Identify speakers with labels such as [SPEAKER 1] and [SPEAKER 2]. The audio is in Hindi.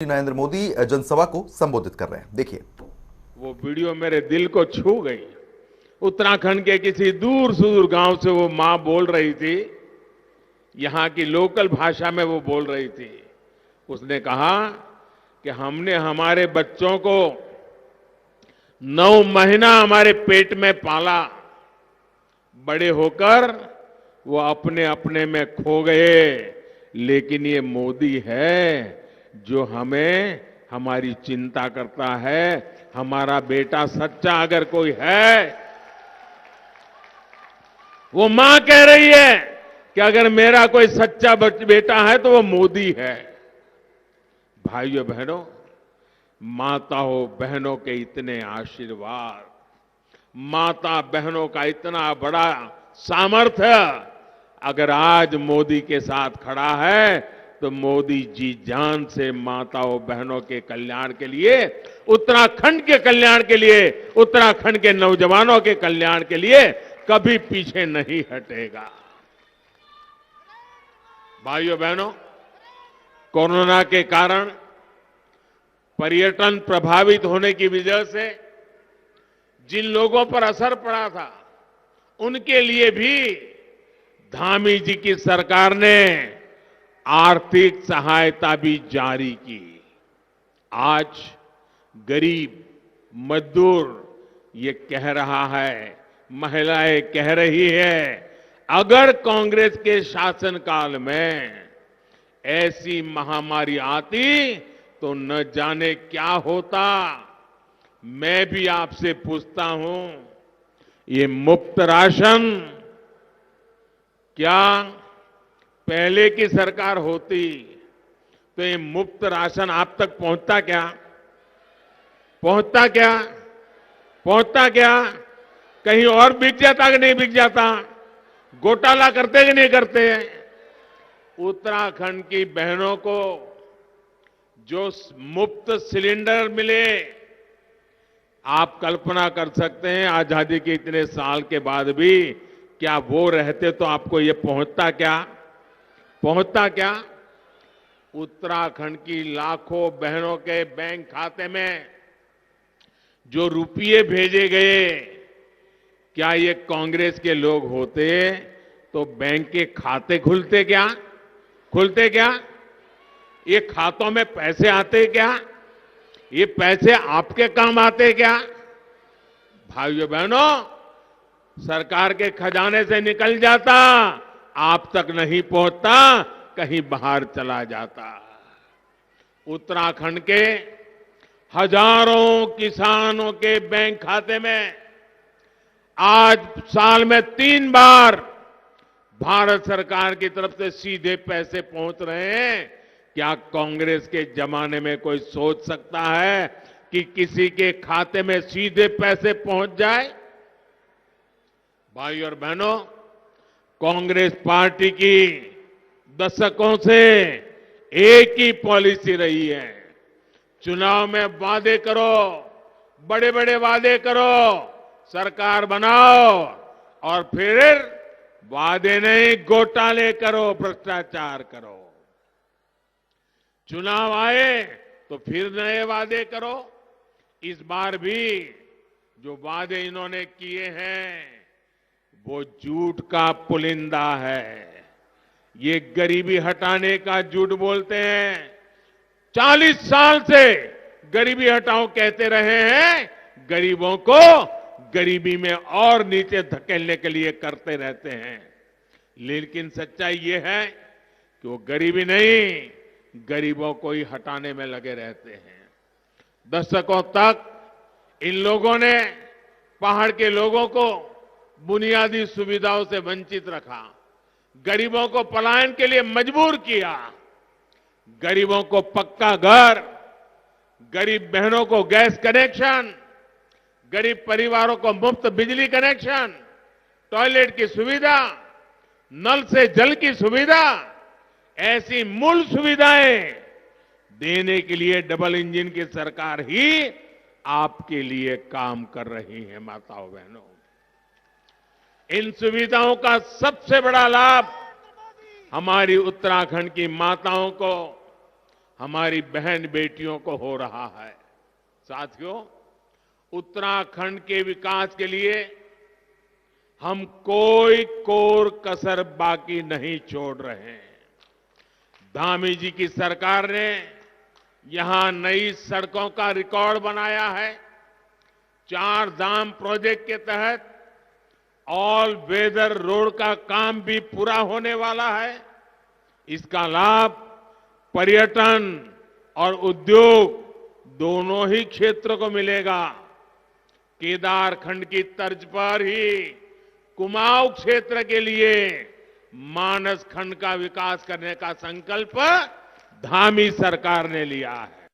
[SPEAKER 1] नरेंद्र मोदी जनसभा को संबोधित कर रहे हैं। देखिए।
[SPEAKER 2] वो वीडियो मेरे दिल को छू गई। उत्तराखंड के किसी दूर सुदूर गांव से वो मां बोल रही थी, यहां की लोकल भाषा में वो बोल रही थी। उसने कहा कि हमने हमारे बच्चों को 9 महीना हमारे पेट में पाला, बड़े होकर वो अपने अपने में खो गए, लेकिन ये मोदी है जो हमें हमारी चिंता करता है। हमारा बेटा सच्चा अगर कोई है, वो मां कह रही है कि अगर मेरा कोई सच्चा बेटा है तो वो मोदी है। भाइयों बहनों, माताओं बहनों के इतने आशीर्वाद, माता बहनों का इतना बड़ा सामर्थ्य अगर आज मोदी के साथ खड़ा है तो मोदी जी जान से माताओं बहनों के कल्याण के लिए, उत्तराखंड के कल्याण के लिए, उत्तराखंड के नौजवानों के कल्याण के लिए कभी पीछे नहीं हटेगा। भाइयों बहनों, कोरोना के कारण पर्यटन प्रभावित होने की वजह से जिन लोगों पर असर पड़ा था, उनके लिए भी धामी जी की सरकार ने आर्थिक सहायता भी जारी की। आज गरीब मजदूर ये कह रहा है, महिलाएं कह रही है, अगर कांग्रेस के शासनकाल में ऐसी महामारी आती तो न जाने क्या होता। मैं भी आपसे पूछता हूं, ये मुफ्त राशन क्या पहले की सरकार होती तो ये मुफ्त राशन आप तक पहुंचता क्या? पहुंचता क्या? पहुंचता क्या? कहीं और बिक जाता कि नहीं बिक जाता? घोटाला करते कि नहीं करते? उत्तराखंड की बहनों को जो मुफ्त सिलेंडर मिले, आप कल्पना कर सकते हैं आजादी के इतने साल के बाद भी क्या वो रहते तो आपको ये पहुंचता क्या? पहुंचता क्या? उत्तराखंड की लाखों बहनों के बैंक खाते में जो रुपये भेजे गए, क्या ये कांग्रेस के लोग होते तो बैंक के खाते खुलते क्या? खुलते क्या? ये खातों में पैसे आते क्या? ये पैसे आपके काम आते क्या? भाइयों बहनों, सरकार के खजाने से निकल जाता, आप तक नहीं पहुंचता, कहीं बाहर चला जाता। उत्तराखंड के हजारों किसानों के बैंक खाते में आज साल में 3 बार भारत सरकार की तरफ से सीधे पैसे पहुंच रहे हैं। क्या कांग्रेस के जमाने में कोई सोच सकता है कि किसी के खाते में सीधे पैसे पहुंच जाए? भाइयों और बहनों, कांग्रेस पार्टी की दशकों से एक ही पॉलिसी रही है, चुनाव में वादे करो, बड़े बड़े वादे करो, सरकार बनाओ और फिर वादे नहीं घोटाले करो, भ्रष्टाचार करो। चुनाव आए तो फिर नए वादे करो। इस बार भी जो वादे इन्होंने किए हैं वो झूठ का पुलिंदा है। ये गरीबी हटाने का झूठ बोलते हैं। 40 साल से गरीबी हटाओ कहते रहे हैं, गरीबों को गरीबी में और नीचे धकेलने के लिए करते रहते हैं। लेकिन सच्चाई ये है कि वो गरीबी नहीं, गरीबों को ही हटाने में लगे रहते हैं। दशकों तक इन लोगों ने पहाड़ के लोगों को बुनियादी सुविधाओं से वंचित रखा, गरीबों को पलायन के लिए मजबूर किया, गरीबों को पक्का घर, गरीब बहनों को गैस कनेक्शन, गरीब परिवारों को मुफ्त बिजली कनेक्शन, टॉयलेट की सुविधा, नल से जल की सुविधा, ऐसी मूल सुविधाएं देने के लिए डबल इंजन की सरकार ही आपके लिए काम कर रही है। माताओं बहनों, इन सुविधाओं का सबसे बड़ा लाभ हमारी उत्तराखंड की माताओं को, हमारी बहन बेटियों को हो रहा है। साथियों, उत्तराखंड के विकास के लिए हम कोई कोर कसर बाकी नहीं छोड़ रहे हैं। धामी जी की सरकार ने यहां नई सड़कों का रिकॉर्ड बनाया है। 4 धाम प्रोजेक्ट के तहत ऑल वेदर रोड का काम भी पूरा होने वाला है। इसका लाभ पर्यटन और उद्योग दोनों ही क्षेत्रों को मिलेगा। केदारखंड की तर्ज पर ही कुमाऊं क्षेत्र के लिए मानस खंड का विकास करने का संकल्प धामी सरकार ने लिया है।